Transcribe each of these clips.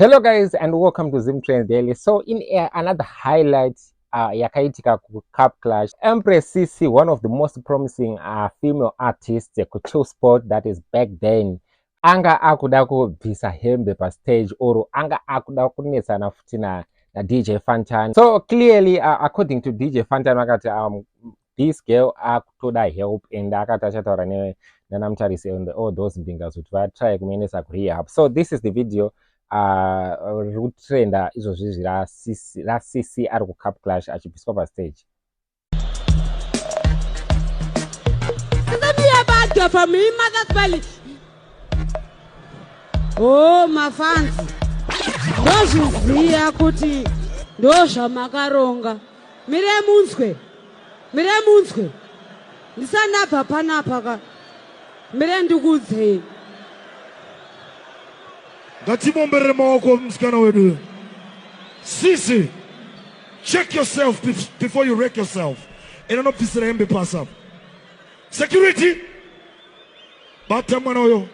Hello guys and welcome to Zim Trends Daily. So in another highlight yakaitika Cup Clash, Empress Cici, one of the most promising female artists kuChill Sport that is back then, anga akuda kubvisa hembe pastage or anga akuda kunetsana futi na DJ Fantan. So clearly according to DJ Fantan wakati this girl akutoda help and akati achataura nanamutarise and all those mbingas kuti vatry kumenesa kurehab. So this is the video rutrenda izvozvi raCici ari kuCup Clash achibviswa pastage. For me, mother's belly. Oh, my fans. Ndozviziva kuti ndozvamakaronga. Mire munzwe ndisanabva panapa ka mire ndikudzei. Ngatimomberere maoko musikana wedu. Cici, check yourself before you wreck yourself. Enanobvisira hembe pass up. Security, bata mwana oyo.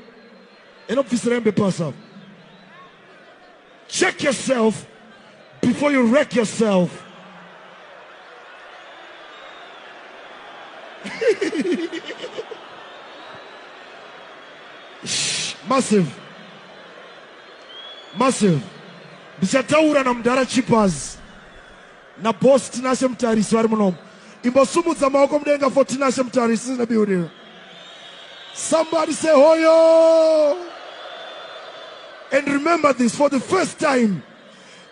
Enanobvisira hembe pass up. Check yourself before you wreck yourself. Massive. Bichataura na mdara chippers. Na boss tinashe mtarisi wari munomu. Imbosumudza maoko mudenga for tinashe mtarisi in the building. Somebody say hoyo. And remember this, for the first time,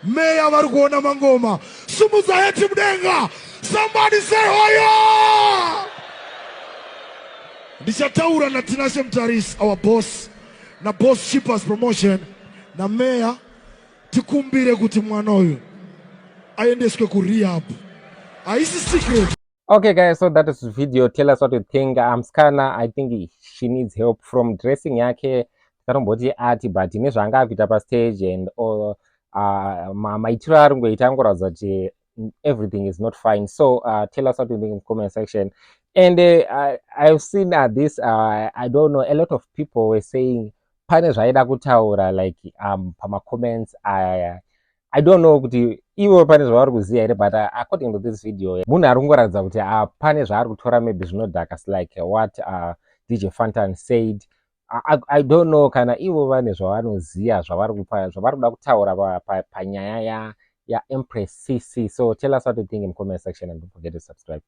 Meya vari kuona mangoma. Sumudza heti mudenga. Somebody say hoyo. Bichataura na tinashe mtarisi, our boss. Na boss chippers promotion. Na Meya tikumbire kuti mwana uyu aendeswe kurehab. Aisi secret. Okay guys, so that is the video. Tell us what you think. Mskana, I think she needs help from dressing yake tanomboti ati but nezvaanga akuita pastage and all maitiro ari kungoita angoratidza kuti everything is not fine. So tell us what you think in the comment section. And I've seen this I don't know, a lot of people were saying pane zvaida kutaura like pama comments. I don't know kuti ivo pane zvavari kuziva here, but according to this video munhu ari kungoratidza kuti pane zvaari kutora maybe zvinodhaka like what DJ Fantan said. I don't know kana ivo vane zvavanoziva zvavari kuda kutaura panyaya ya Empress Cici. So tell us what you think in the comment section and don't forget to subscribe.